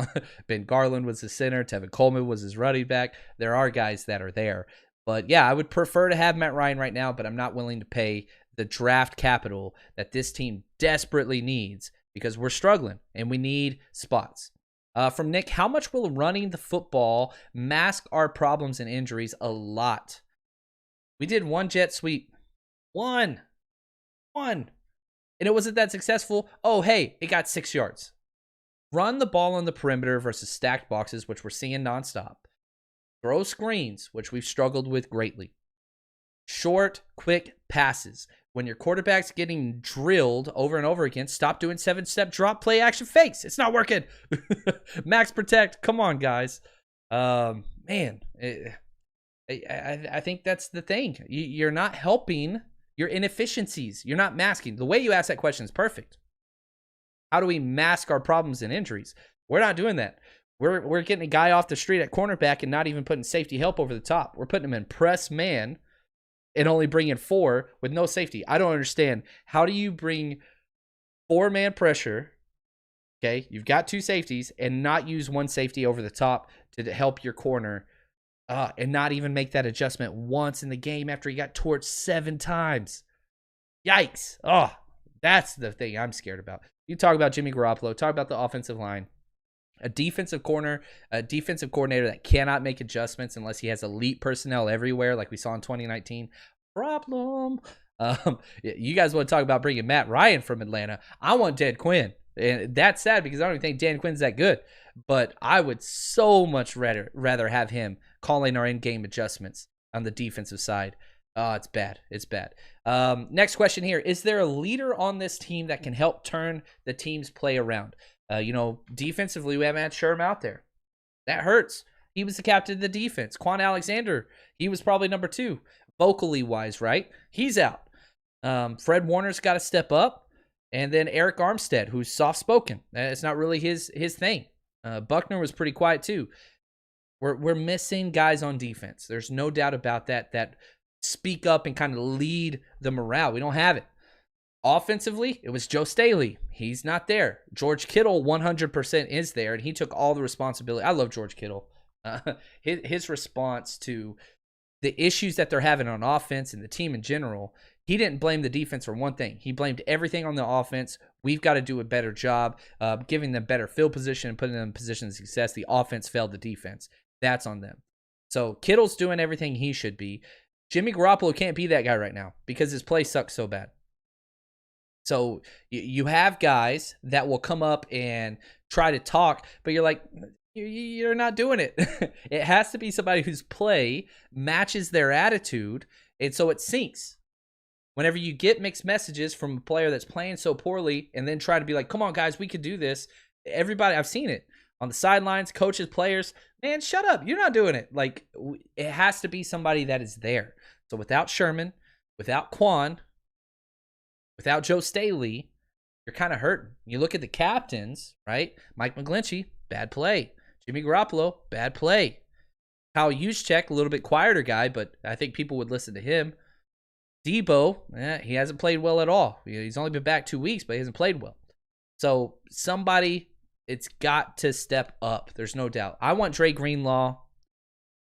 Ben Garland was his center. Tevin Coleman was his running back. There are guys that are there. But, yeah, I would prefer to have Matt Ryan right now, but I'm not willing to pay the draft capital that this team desperately needs because we're struggling, and we need spots. From Nick, how much will running the football mask our problems and injuries? A lot. We did one jet sweep. One. And it wasn't that successful. Oh, hey, it got 6 yards. Run the ball on the perimeter versus stacked boxes, which we're seeing nonstop. Throw screens, which we've struggled with greatly. Short, quick passes. When your quarterback's getting drilled over and over again, stop doing 7-step drop play action fakes. It's not working. Max protect. Come on, guys. I think that's the thing. You're not helping your inefficiencies. You're not masking. The way you ask that question is perfect. How do we mask our problems and injuries? We're not doing that. We're getting a guy off the street at cornerback and not even putting safety help over the top. We're putting him in press man and only bringing 4 with no safety. I don't understand. How do you bring 4-man pressure, okay, you've got 2 safeties, and not use 1 safety over the top to help your corner and not even make that adjustment once in the game after he got torched 7 times? Yikes. Oh, that's the thing I'm scared about. You talk about Jimmy Garoppolo, talk about the offensive line. A defensive coordinator that cannot make adjustments unless he has elite personnel everywhere, like we saw in 2019. Problem. You guys want to talk about bringing Matt Ryan from Atlanta? I want Dan Quinn, and that's sad because I don't even think Dan Quinn's that good. But I would so much rather have him calling our in-game adjustments on the defensive side. Oh, it's bad. It's bad. Next question here: is there a leader on this team that can help turn the team's play around? Defensively, we haven't had Sherm out there. That hurts. He was the captain of the defense. Quan Alexander, he was probably number 2, vocally wise, right? He's out. Fred Warner's got to step up. And then Eric Armstead, who's soft-spoken. It's not really his thing. Buckner was pretty quiet too. We're missing guys on defense. There's no doubt about that speak up and kind of lead the morale. We don't have it. Offensively, it was Joe Staley. He's not there. George Kittle 100% is there, and he took all the responsibility. I love George Kittle. His response to the issues that they're having on offense and the team in general, he didn't blame the defense for one thing. He blamed everything on the offense. We've got to do a better job giving them better field position and putting them in position of success. The offense failed the defense. That's on them. So Kittle's doing everything he should be. Jimmy Garoppolo can't be that guy right now because his play sucks so bad. So you have guys that will come up and try to talk, but you're like, you're not doing it. It has to be somebody whose play matches their attitude, and so it sinks. Whenever you get mixed messages from a player that's playing so poorly and then try to be like, come on, guys, we could do this. Everybody, I've seen it. On the sidelines, coaches, players, man, shut up. You're not doing it. Like, it has to be somebody that is there. So without Sherman, without Quan, without Joe Staley, you're kind of hurting. You look at the captains, right? Mike McGlinchey, bad play. Jimmy Garoppolo, bad play. Kyle Juszczyk, a little bit quieter guy, but I think people would listen to him. Debo, he hasn't played well at all. He's only been back 2 weeks, but he hasn't played well. So somebody, it's got to step up. There's no doubt. I want Dre Greenlaw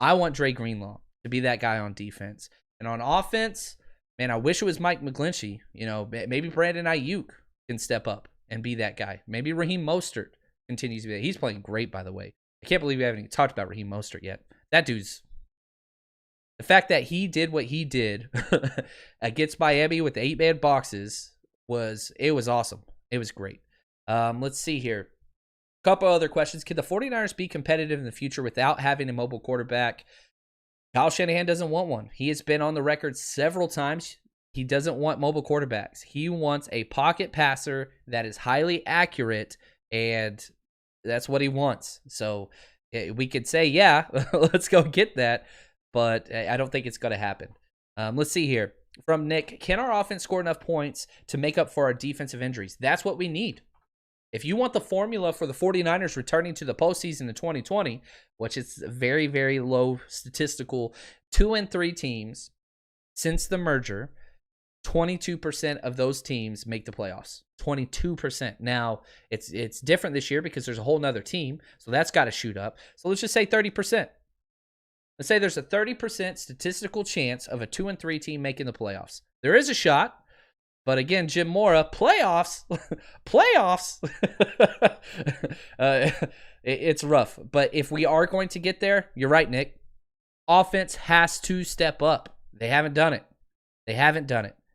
to be that guy on defense. And on offense, man, I wish it was Mike McGlinchey. You know, maybe Brandon Ayuk can step up and be that guy. Maybe Raheem Mostert continues to be that. He's playing great, by the way. I can't believe we haven't even talked about Raheem Mostert yet. That dude's, the fact that he did what he did against Miami with the 8-man boxes was awesome. It was great. Let's see here. A couple other questions. Can the 49ers be competitive in the future without having a mobile quarterback? Kyle Shanahan doesn't want one. He has been on the record several times. He doesn't want mobile quarterbacks. He wants a pocket passer that is highly accurate, and that's what he wants. So we could say, yeah, let's go get that, but I don't think it's going to happen. Let's see here. From Nick, can our offense score enough points to make up for our defensive injuries? That's what we need. If you want the formula for the 49ers returning to the postseason in 2020, which is very, very low statistical, 2-3 teams since the merger, 22% of those teams make the playoffs. 22%. Now, it's different this year because there's a whole nother team, so that's got to shoot up. So let's just say 30%. Let's say there's a 30% statistical chance of a 2-3 team making the playoffs. There is a shot. But again, Jim Mora, playoffs, it's rough. But if we are going to get there, you're right, Nick. Offense has to step up. They haven't done it.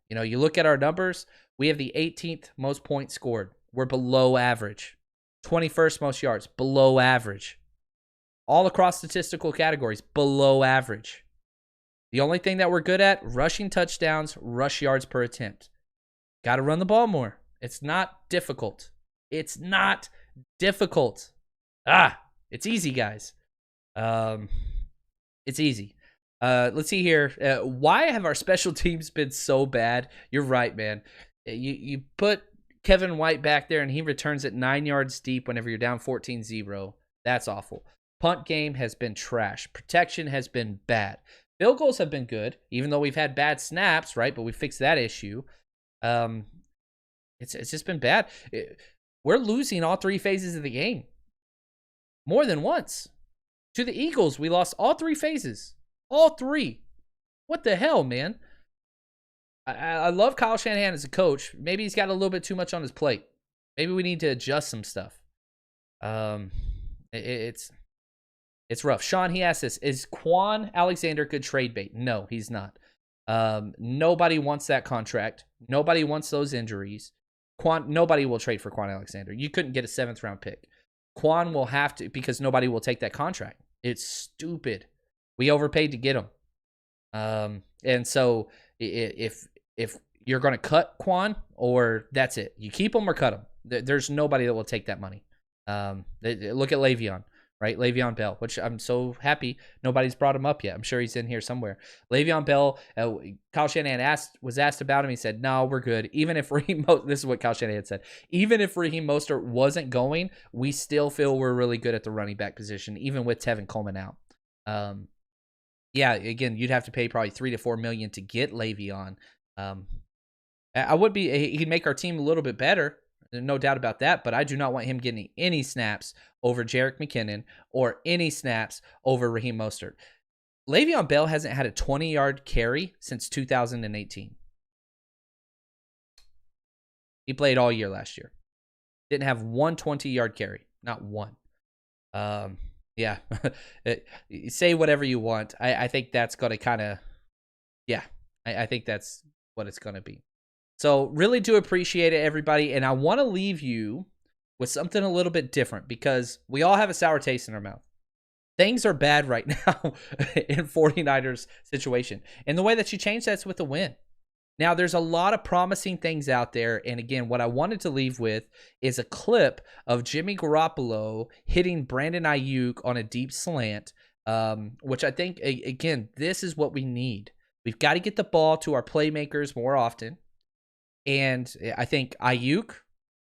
You know, you look at our numbers, we have the 18th most points scored. We're below average. 21st most yards, below average. All across statistical categories, below average. The only thing that we're good at, rushing touchdowns, rush yards per attempt. Got to run the ball more. It's not difficult. It's easy, guys. It's easy. Let's see here. Why have our special teams been so bad? You're right, man. You put Kevin White back there and he returns it 9 yards deep whenever you're down 14-0. That's awful. Punt game has been trash. Protection has been bad. Field goals have been good, even though we've had bad snaps, right? But we fixed that issue. It's just been bad. We're losing all 3 phases of the game. More than once. To the Eagles, we lost all 3 phases. All 3. What the hell, man? I love Kyle Shanahan as a coach. Maybe he's got a little bit too much on his plate. Maybe we need to adjust some stuff. It's rough. Sean, he asked this. Is Quan Alexander good trade bait? No, he's not. Nobody wants that contract. Nobody wants those injuries. Nobody will trade for Quan Alexander. You couldn't get a 7th round pick. Quan will have to, because nobody will take that contract. It's stupid. We overpaid to get him. And so if you're going to cut Quan, or that's it, you keep him or cut him. There's nobody that will take that money. Look at Le'Veon. Right, Le'Veon Bell, which I'm so happy nobody's brought him up yet. I'm sure he's in here somewhere. Le'Veon Bell, Kyle Shanahan was asked about him. He said, "No, we're good. Even if Raheem this is what Kyle Shanahan said. Even if Raheem Mostert wasn't going, we still feel we're really good at the running back position, even with Tevin Coleman out." Yeah, again, you'd have to pay probably $3 to $4 million to get Le'Veon. He'd make our team a little bit better. No doubt about that, but I do not want him getting any snaps over Jerick McKinnon or any snaps over Raheem Mostert. Le'Veon Bell hasn't had a 20-yard carry since 2018. He played all year last year. Didn't have one 20-yard carry. Not one. Yeah. Say whatever you want. I think that's going to kind of, yeah, I think that's what it's going to be. So really do appreciate it, everybody. And I want to leave you with something a little bit different, because we all have a sour taste in our mouth. Things are bad right now in 49ers situation. And the way that you change that's with a win. Now, there's a lot of promising things out there. And again, what I wanted to leave with is a clip of Jimmy Garoppolo hitting Brandon Ayuk on a deep slant, which I think, again, this is what we need. We've got to get the ball to our playmakers more often. And I think Ayuk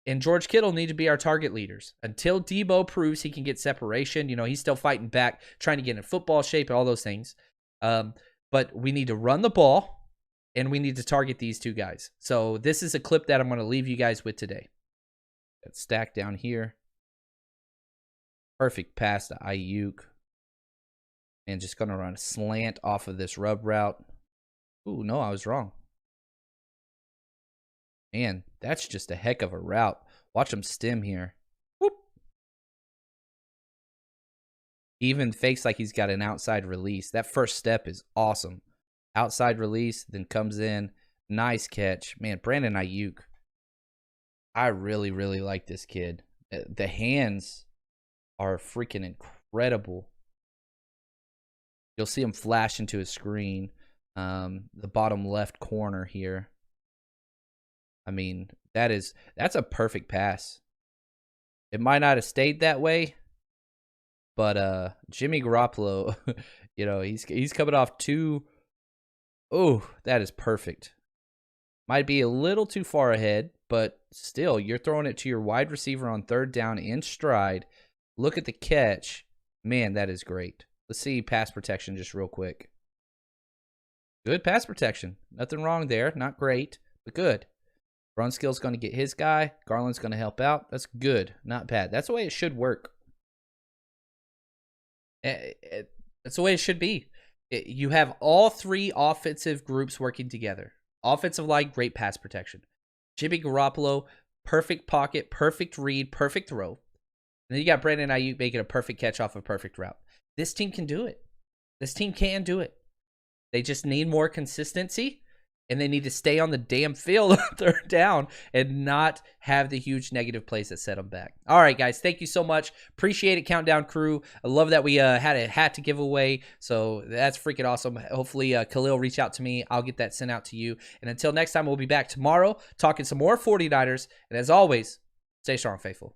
and George Kittle need to be our target leaders. Until Debo proves he can get separation, he's still fighting back, trying to get in football shape and all those things. But we need to run the ball, and we need to target these 2 guys. So this is a clip that I'm going to leave you guys with today. Let's stack down here. Perfect pass to Ayuk. And just going to run a slant off of this rub route. Ooh, no, I was wrong. Man, that's just a heck of a route. Watch him stem here. Whoop. Even fakes like he's got an outside release. That first step is awesome. Outside release, then comes in. Nice catch. Man, Brandon Ayuk. I really, really like this kid. The hands are freaking incredible. You'll see him flash into his screen. The bottom left corner here. I mean, that's a perfect pass. It might not have stayed that way, but Jimmy Garoppolo, you know, he's coming off two. Oh, that is perfect. Might be a little too far ahead, but still, you're throwing it to your wide receiver on third down in stride. Look at the catch. Man, that is great. Let's see pass protection just real quick. Good pass protection. Nothing wrong there. Not great, but good. Brunskill's going to get his guy. Garland's going to help out. That's good. Not bad. That's the way it should work. That's the way it should be. You have all three offensive groups working together. Offensive line, great pass protection. Jimmy Garoppolo, perfect pocket, perfect read, perfect throw. And then you got Brandon Ayuk making a perfect catch off a perfect route. This team can do it. This team can do it. They just need more consistency, and they need to stay on the damn field on third down and not have the huge negative plays that set them back. All right, guys, thank you so much. Appreciate it, Countdown Crew. I love that we had a hat to give away, so that's freaking awesome. Hopefully, Khalil reach out to me. I'll get that sent out to you. And until next time, we'll be back tomorrow talking some more 49ers. And as always, stay strong, faithful.